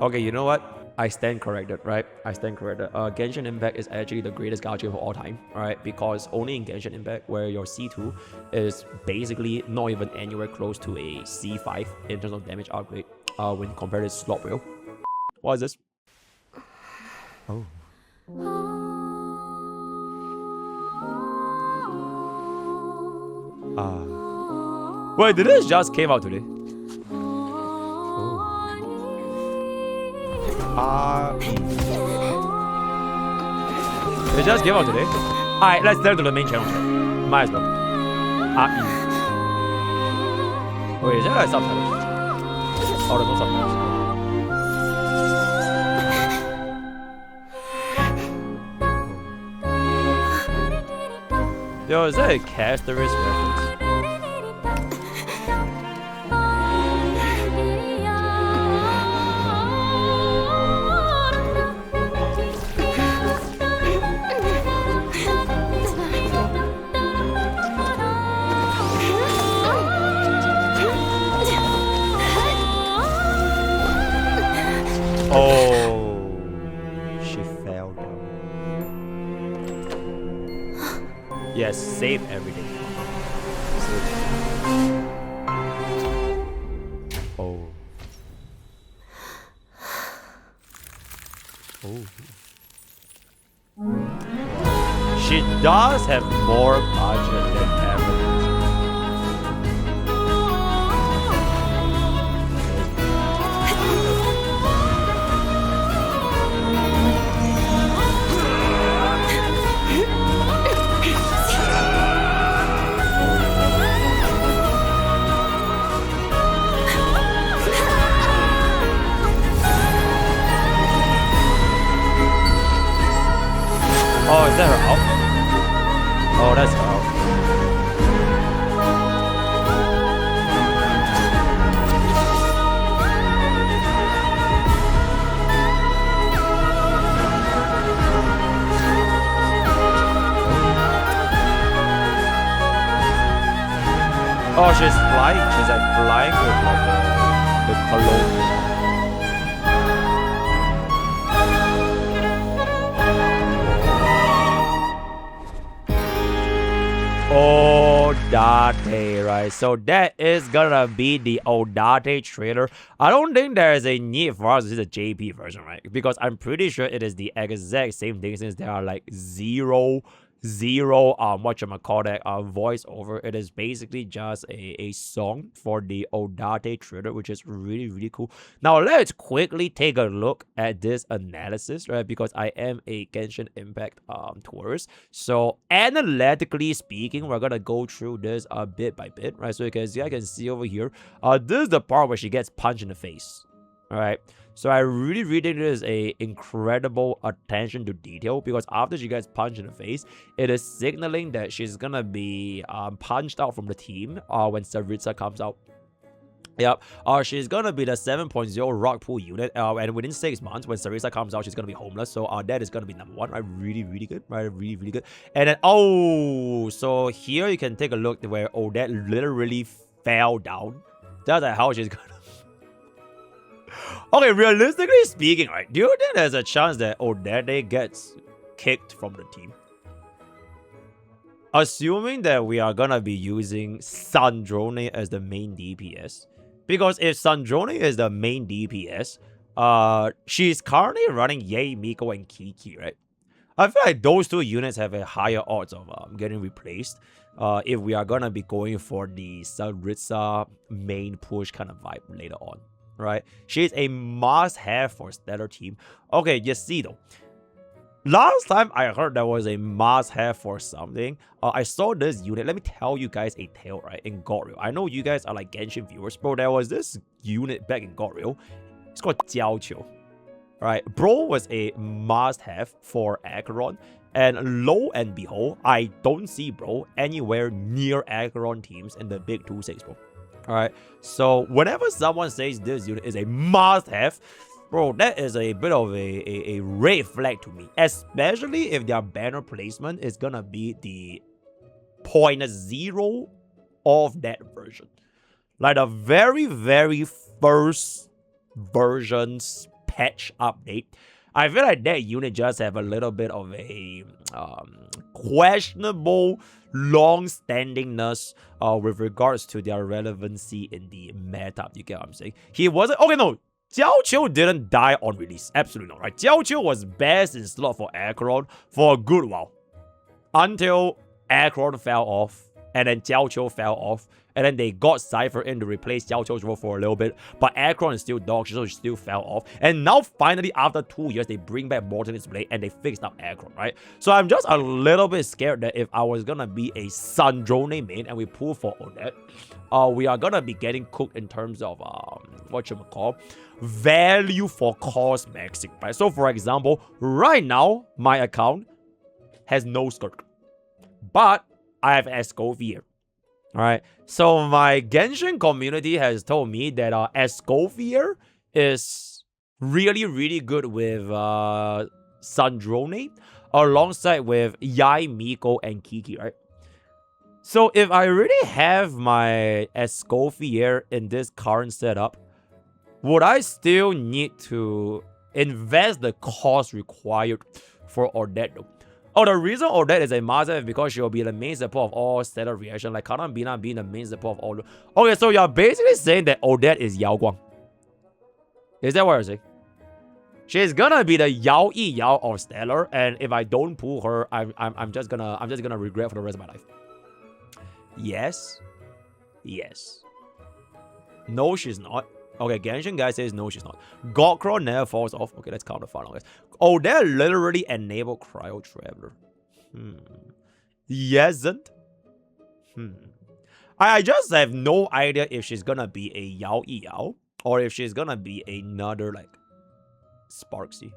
Okay, you know what? I stand corrected, right? I stand corrected. Genshin Impact is actually the greatest gacha of all time, right? Because only in Genshin Impact, where your C2 is basically not even anywhere close to a C5 in terms of damage upgrade, when compared to Slot Wheel. What is this? Oh. Wait, did this just came out today? It just came out today. Alright, let's turn to the main channel. Might as well. Wait, is there like subtitles? Oh, there's no subtitles. Yo, is that a Casterist reference? Oh, she fell down. Yes, save everything. Save. Oh. Oh. She does have more budget than ever. Oh, is that her out? Oh, that's her out. Oh, she's flying. She's like flying with like the cologne. Odette, right? So that is gonna be the Odette trailer. I don't think there is a need for us to see the JP version, right? Because I'm pretty sure it is the exact same thing since there are like zero whatchamacallit voiceover. It is basically just a song for the Odette trailer, which is really cool. Now let's quickly take a look at this analysis, right? Because I am a Genshin Impact tourist, so analytically speaking, we're gonna go through this bit by bit, right? So you can see over here, this is the part where she gets punched in the face. All right. So I really think this is a incredible attention to detail, because after she gets punched in the face, it is signaling that she's gonna be punched out from the team when Tsaritsa comes out. Yep. She's gonna be the 7.0 rock pool unit, and within 6 months, when Tsaritsa comes out, she's gonna be homeless. So that is gonna be number one. Right, really good. Right, really good. And then so here you can take a look where Odette literally fell down. That's like how she's gonna. Okay, realistically speaking, right, do you think there's a chance that Odette gets kicked from the team? Assuming that we are gonna be using Sandrone as the main DPS. Because if Sandrone is the main DPS, she's currently running Yae, Miko, and Kiki, right? I feel like those two units have a higher odds of getting replaced if we are gonna be going for the Tsaritsa main push kind of vibe later on. Right, she's a must-have for Stellar team. Okay, you see though, last time I heard there was a must-have for something, I saw this unit. Let me tell you guys a tale, right? In Goryo, I know you guys are like Genshin viewers, bro. There was this unit back in Goryo. It's called Jiaoqiu. Right, bro was a must-have for Acheron, and lo and behold, I don't see bro anywhere near Acheron teams in the big 2-6, bro. Alright, so whenever someone says this unit is a must-have, bro, that is a bit of a red flag to me. Especially if their banner placement is gonna be the 0.0 of that version. Like the very first version's patch update, I feel like that unit just have a little bit of a questionable long-standingness with regards to their relevancy in the meta. You get what I'm saying? He wasn't... Okay, no. Jiao Qiu didn't die on release. Absolutely not, right? Jiao Qiu was best in slot for Acheron for a good while. Until Acheron fell off, and then Jiao Qiu fell off, and then they got Cypher in to replace Jiao Qiu's role for a little bit, but Acheron is still dog shit, so she still fell off. And now, finally, after 2 years, they bring back Morton in play, and they fixed up Acheron, right? So I'm just a little bit scared that if I was gonna be a Sandrone main, and we pull for Odette, we are gonna be getting cooked in terms of, whatchamacall, value for cost maxing, right? So, for example, right now, my account has no skirt, but I have Escoffier. Alright, so my Genshin community has told me that Escoffier is really, really good with Sandrone alongside with Yai, Miko, and Kiki, right? So if I really have my Escoffier in this current setup, would I still need to invest the cost required for Odette though? Oh, the reason Odette is a master is because she will be the main support of all stellar reaction, like Kanambina being the main support of all. Okay, so you're basically saying that Odette is Yao Guang. Is that what you're saying? She's gonna be the Yao Yi Yao of stellar, and if I don't pull her, I'm just gonna regret for the rest of my life. Yes. Yes. No, she's not. Okay, Genshin guy says no, she's not. Godcrawl never falls off. Okay, let's count the final guys. Oh, they literally enable Cryo Traveler. Yesn't. I just have no idea if she's gonna be a Yao Yi Yao or if she's gonna be another like Sparksy.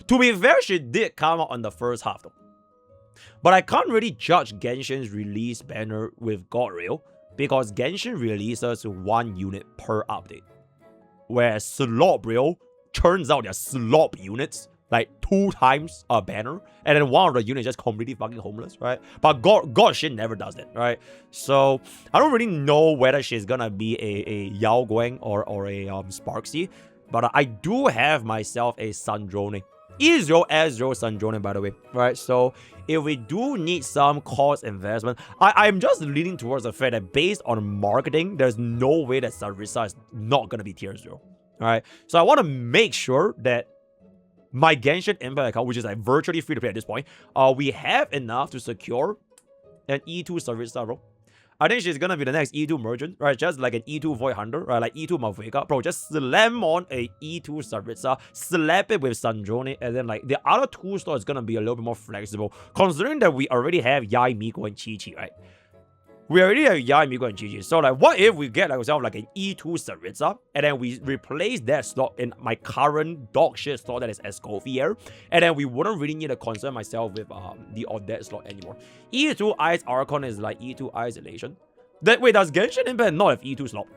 To be fair, she did come out on the first half though. But I can't really judge Genshin's release banner with God Rail, because Genshin releases 1 unit per update. Whereas Slop Rail turns out their Slop units like 2 times a banner, and then one of the units just completely fucking homeless, right? But God shit never does that, right? So I don't really know whether she's gonna be a Yao Guang or a Sparksy, but I do have myself a Sandrone. E0 S0 Sandrone, by the way, right? So if we do need some cost investment, I'm just leaning towards the fact that based on marketing, there's no way that Tsaritsa is not gonna be tier 0. Alright, so I want to make sure that my Genshin Impact account, which is like virtually free to play at this point, we have enough to secure an E2 Tsaritsa, bro. I think she's gonna be the next E2 merchant, right? Just like an E2 Void Hunter, right? Like E2 Malvika. Bro, just slam on a E2 Tsaritsa, slap it with Sandrone, and then like the other 2 slot is gonna be a little bit more flexible, considering that we already have Yai, Miko, and Chi-Chi, right? We already have Yai, Miko, and Chi-Chi. So like, what if we get like ourselves like an E2 Tsaritsa, and then we replace that slot in my current dog shit slot that is Escoffier, and then we wouldn't really need to concern myself with the Odette slot anymore. E2 Ice Archon is like E2 Isolation. Wait, does Genshin Impact not have E2 slot?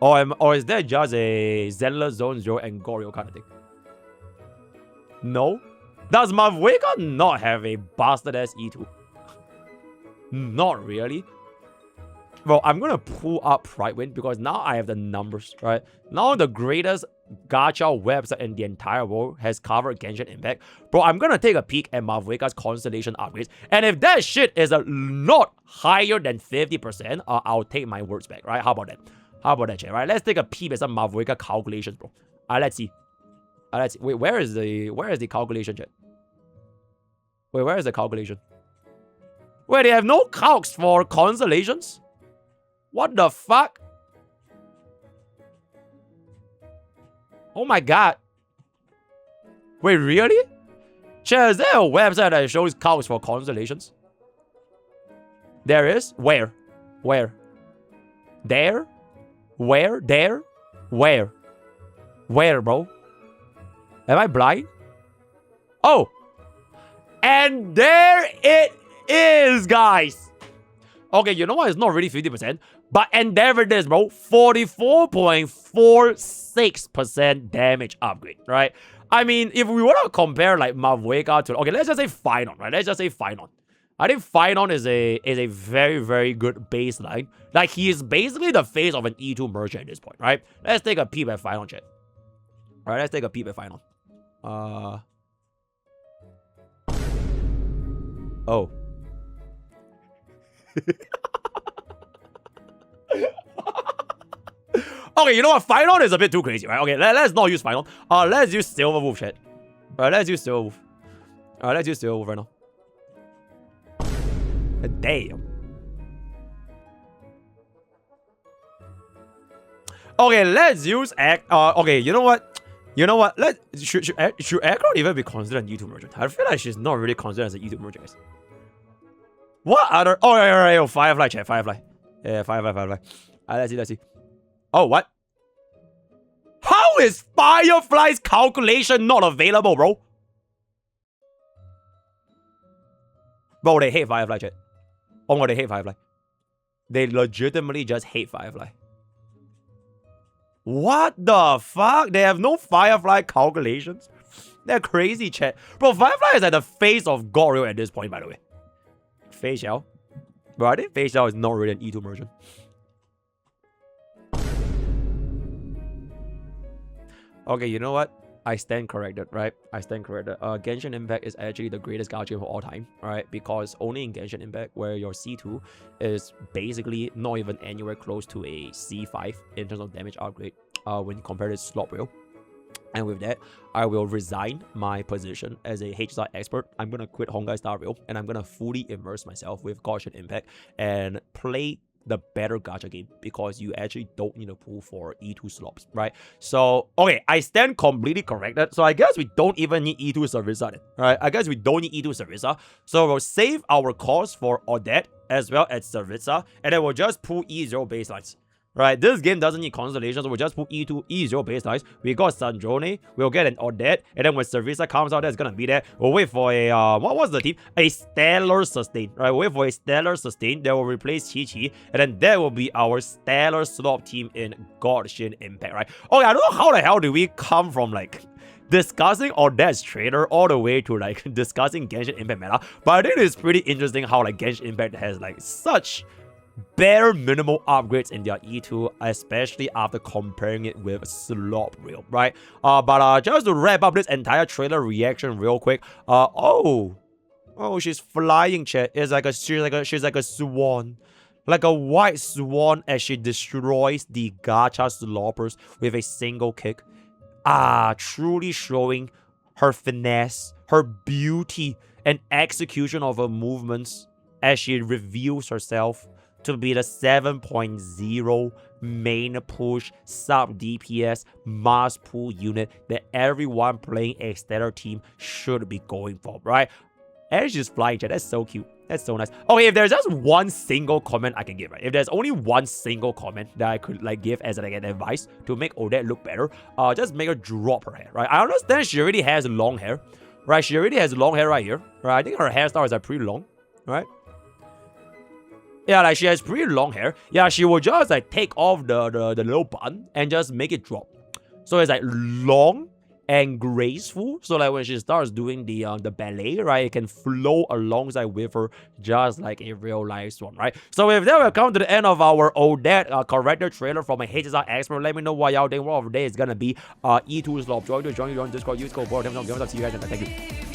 Or is that just a Zenless Zone 0 and Goryo kind of thing? No? Does Malvika not have a bastard ass E2? Not really. Well, I'm gonna pull up Pridewind because now I have the numbers, right? Now the greatest gacha website in the entire world has covered Genshin Impact. Bro, I'm gonna take a peek at Malvika's Constellation upgrades, and if that shit is not higher than 50%, I'll take my words back, right? How about that? How about that, chat? Right? Let's take a peep at some Malvika calculations, bro. Let's see. Let's see. Wait, where is the calculation, chat? Wait, where is the calculation? Wait, they have no calcs for constellations? What the fuck? Oh my god. Wait, really? Chat, is there a website that shows calcs for constellations? There is? Where? Where? There? Where? There? Where? Where, bro? Am I blind? Oh! And there it is, guys! Okay, you know what? It's not really 50%. But endeavor this, bro. 44.46% damage upgrade, right? I mean, if we want to compare like Malvika to... Okay, let's just say Phynon, right? Let's just say Phynon. I think Phynon is a very, very good baseline. Like, he is basically the face of an E2 merchant at this point, right? Let's take a peep at Phynon, chat. Alright, let's take a peep at final. Oh. Okay, you know what? Final is a bit too crazy, right? Okay, let's not use final. Let's use Silver Wolf, chat. Alright, let's use Silver Wolf. Alright, let's use Silver Wolf right now. Damn. Okay, let's use okay, you know what? You know what? Should Echo even be considered an E2 merchant? I feel like she's not really considered as an E2 merchant, guys. What other? Oh, right, Firefly, chat, Firefly. Yeah, Firefly. Let's see. Oh, what? How is Firefly's calculation not available, bro? Bro, they hate Firefly, chat. Oh, no, they hate Firefly. They legitimately just hate Firefly. What the fuck? They have no Firefly calculations? They're crazy, chat. Bro, Firefly is like the face of Goryo at this point, by the way. Fei Xiao. Bro, I think Fei Xiao is not really an E2 merchant. Okay, you know what? I stand corrected, right? I stand corrected. Genshin Impact is actually the greatest gacha of all time, right? Because only in Genshin Impact, where your C2 is basically not even anywhere close to a C5 in terms of damage upgrade when compared to Slop Wheel. And with that, I will resign my position as a HSR expert. I'm going to quit Honkai Star Rail, and I'm going to fully immerse myself with Genshin Impact and play the better gacha game, because you actually don't need to pull for E2 slops, right? So, okay, I stand completely corrected. So I guess we don't even need E2 Tsaritsa then, right? I guess we don't need E2 Tsaritsa. So we'll save our cost for Odette as well as Tsaritsa, and then we'll just pull E0 baselines. Right, this game doesn't need constellations, so we'll just put E2, E0 baselines. We got Sandrone, we'll get an Odette, and then when Tsaritsa comes out, that's gonna be there. We'll wait for a, what was the team? A Stellar Sustain, right? We'll wait for a Stellar Sustain that will replace Chi-Chi, and then that will be our Stellar Slop team in Genshin Impact, right? Okay, I don't know how the hell did we come from, like, discussing Odette's trader all the way to, like, discussing Genshin Impact meta, but I think it's pretty interesting how, like, Genshin Impact has, like, such bare minimal upgrades in their E2, especially after comparing it with Slop Wheel, right? But just to wrap up this entire trailer reaction real quick, oh, she's flying, chat. She's like a swan, like a white swan, as she destroys the gacha sloppers with a single kick. Truly showing her finesse, her beauty, and execution of her movements as she reveals herself to be the 7.0 main push sub DPS mass pool unit that everyone playing a stellar team should be going for, right? And she's flying, chat. That's so cute. That's so nice. Okay, if there's just one single comment I can give, right? If there's only one single comment that I could like give as like an advice to make Odette look better, just make her drop her hair, right? I understand she already has long hair, right? She already has long hair right here, right? I think her hairstyle is like pretty long, right? Yeah, like she has pretty long hair. Yeah, she will just like take off the little bun and just make it drop. So it's like long and graceful. So like when she starts doing the ballet, right, it can flow alongside with her just like a real life swan, right? So with that, we've come to the end of our Odette corrector trailer from a HSR expert. Let me know what y'all think. What of the day is gonna be E2 Slop. Join Discord, use code BORD. See you guys, and thank you.